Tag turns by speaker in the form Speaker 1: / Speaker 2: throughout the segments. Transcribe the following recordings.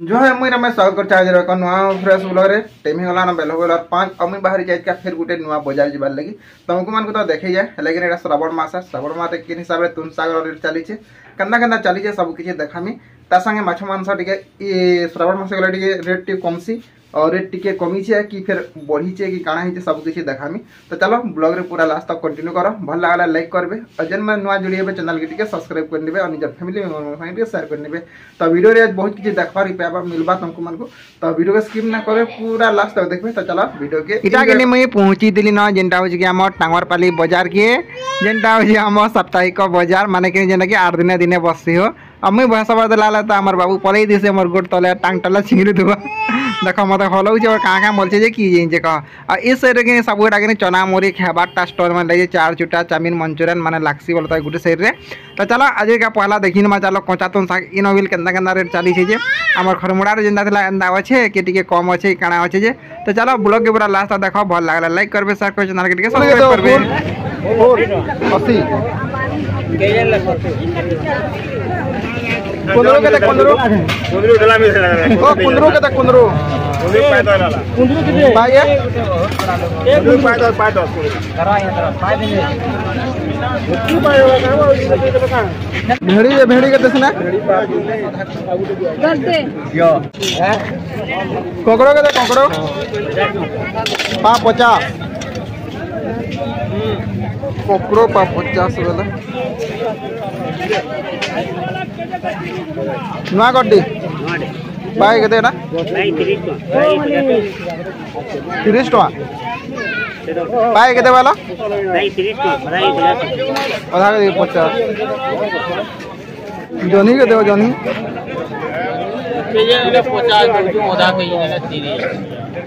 Speaker 1: जो है मुझे मैं स्वागत कर आज एक नुआ फ्रेश ब्लॉग रे टाइम गला बेल बेल 5 अब मुझे बाहर जाए फिर गोटे नुआ बजार जाबार लगी तुमको मान को तो देखे जाए लेकिन एटा श्रावण मास श्रावण मास किन हिसाब से तुन सागर रेट चली केन्ना केन्ना चली सब किसी देखामी ता संगे माछ मांस टिके श्रावण मास गला टिके रेट टी कमसी और रेट टिके कमी कि फिर बढ़ी कि काଣା ही सब किसी देखामी। तो चलो ब्लॉग रे पूरा लास्ट तक कंटिन्यू करो भल लगा लाइक करबे और जन मैं नुआ जुड़ी है चैनल के सब्सक्राइब कर नेबे और निजर फैमिली मेंबर संगे शेयर कर नेबे। तो वीडियो रे आज बहुत किसी देखबार पाबा मिलबा तुमको मन को तो वीडियो को स्किप ना करे पूरा लास्ट तक देखबे। तो चलो वीडियो के इटा के मैं पहुंची दिली न जेंटा हो कि हम टांगरपाली बाजार के जेंटा हो हम साप्ताहिक बाजार माने कि जेना कि 8 दिन दिने बसी हो अब मुझे भैंस लाला तो आम बाबू पलई दिसे मोर गोट तले टांग टला छिंगड़ी दुआ देख मत हल और क्या बोलছে कि कह इस साइड के सब गुटा चना मुरी खेबारटा स्टोर में लगे 4 चुटा चाउमिन मंचूरियन माने लाक्सी बोलता गोटे साइड रे। तो चलो आज का पहला देखी नमा चलो कचा तुन शाग इन बिल के रेट चली आम खरमुड़ार जेनता एंता अच्छे कि कम अच्छे काଣା अच्छे जे। तो चलो ब्लॉग के पूरा लास्ट देख भल लगे लाइक करबे शेयर कर चैनल के सब्सक्राइब करबे। कुंदरू के कुंदरू कुंदरू ढला में से लगा ओ कुंदरू के कुंदरू कुंदरू पाए तो लाला कुंदरू कितने भाई है कुंदरू पाए तो करा यहां पाए देंगे कितनी पाए होगा वो इसके बता भेड़ी के देखना दस दे यो कोकड़ो के कोकड़ो पा 50 कोकड़ो पा 50 वाला नुआ गड्डी पाए के ना 30 टका पाए के वाला 30 आधा के 50 जनी के देव जनी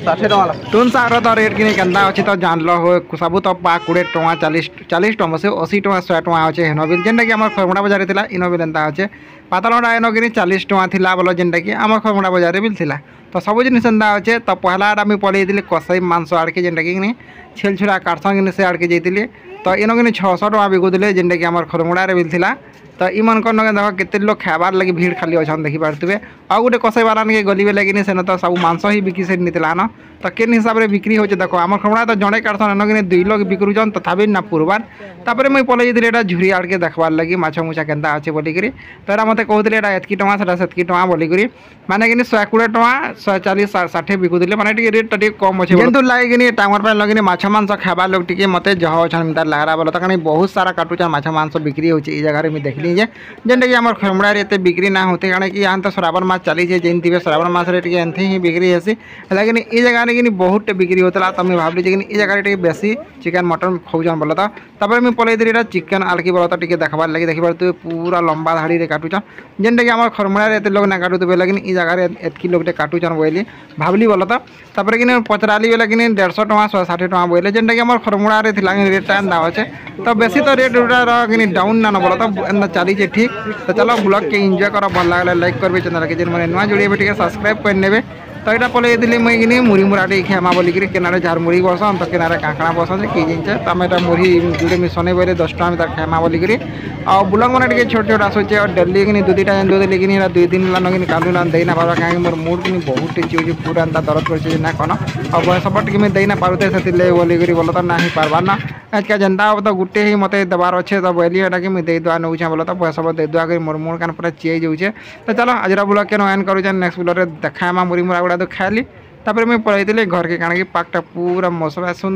Speaker 1: 60 टका तुन सागर तो रेट कि केन्ता अच्छी तो जान लो हो सब तो पा 20 टका 40 टका से 80 टका 100 टका अच्छे हेनबिल जेनटा कि खरमुड़ा बाजार था इनबिल एंता अच्छे पातलटा एन कि 40 टका थी बोलो जेनटा कि आम खरमुड़ा बाजार भी था। तो सब जिन एंता अच्छे तो पहला मुझे पलैली कसई मांस आड़के जेनटा कि छेल छुड़ा काटसन कि से आड़के जाइए तो इन कि 600 टका बिकुले जेनटा कि आम खरमुड़ार भी था। तो इन देख केते लोग खाबार लगी भीड़ खाली अच्छा देखी पारे आ गोटे कसई वाला के गली लगे से तो सब मांस ही बिकी से नीला न तो केन हिसाब से बिक्री हो देख आम खरमुड़ा तो जड़े काटसन एन कि 2 लोग बिक्रुचन तथापि ना पुरबार तापर मुझे पलैली झुरी आड़के देखबार लगी माछ मुछा केन्ता अच्छे बोलिकी तो मत कहते एतकी टका से सेतकी टका बोलिकी माने कि 120 टका 140 60 बिकुले माने रेट टे कम अच्छे जेहतु लगे टांगर पर लगे माछ मांस खाबार लोग टे मत जह अच्छा लगला बोला तो बहुत सारा काटुचा माछ मांस बिक्री होती जगह मुझे देखली जेनटा कि आम खरमुड़ा एत बिक्री ना होते कारण कि यहाँ तो श्रावण मास चली जेन थे श्रावण मास एमती ही बिक्री हेसी लेकिन ये जगह कि बहुत बिक्री होता तो मुझे भावली कि ये जगह बेसी चिकेन मटन खाऊन बोला तो मुझे पलैली चिकेन आलकी बोला टे देखबार लगे देखी पारे पूरा लंबा धाड़ी रे काटुचन जेनटा कि आम खरमुड़ा एत लोग ना काटुवे लेकिन ये जगह एतकी लोग काटुचन बोली भावली बोला तो कि पचराली बेले कि 150 टका 160 टका बोले जेनटा कि आम खरमुड़ा रेटा एंता अच्छे तो बेसी तो रेट कि डाउन ना बोला तो एंता चली ठीक। तो चलो ब्लॉग के एंजॉय करो भल लगे लाइक करबे चैनल के मैंने नुआ जोड़े सब्सक्राइब कर नेबे। तो यहाँ पलैली मुझे कि मुड़ी मुराटे खेमा बोलिकी केनारे जार मुड़ी बसन तो केनारे कांकड़ा बसन कि जिनसे तो आम यहाँ मुड़ी जोड़े मिसने बोले 10 टका में खेमा बोलिकी और ब्लॉग मैंने छोट छोट आसूचे और डेली कि 2-2टा दूध लेकिन 2 दिन लाइन कालू देना पार्बा कहीं मोर मूड कि बहुत टिची हो पूरा एंता दरद कर ना कौन और बयस टे मुझे देना पारुते से बोलिकी बोल तो ना ही पार्बा ना आज जनता हम तो गोटे ही मत देवार अच्छे तो बोली कि मुझे दे दुआ नौचे बोला तो बयस दे दुआ कर मोर मूड कान पूरा चेंज होचे। तो चलो आज ब्लॉग के एंड करूँ नेक्स्ट ब्लॉग देखा मुड़ी मुरा गुड़ा तो खाली तापर मुझे पलैली घर के कारण कि पार्कटा पूरा मौसम सुंदर।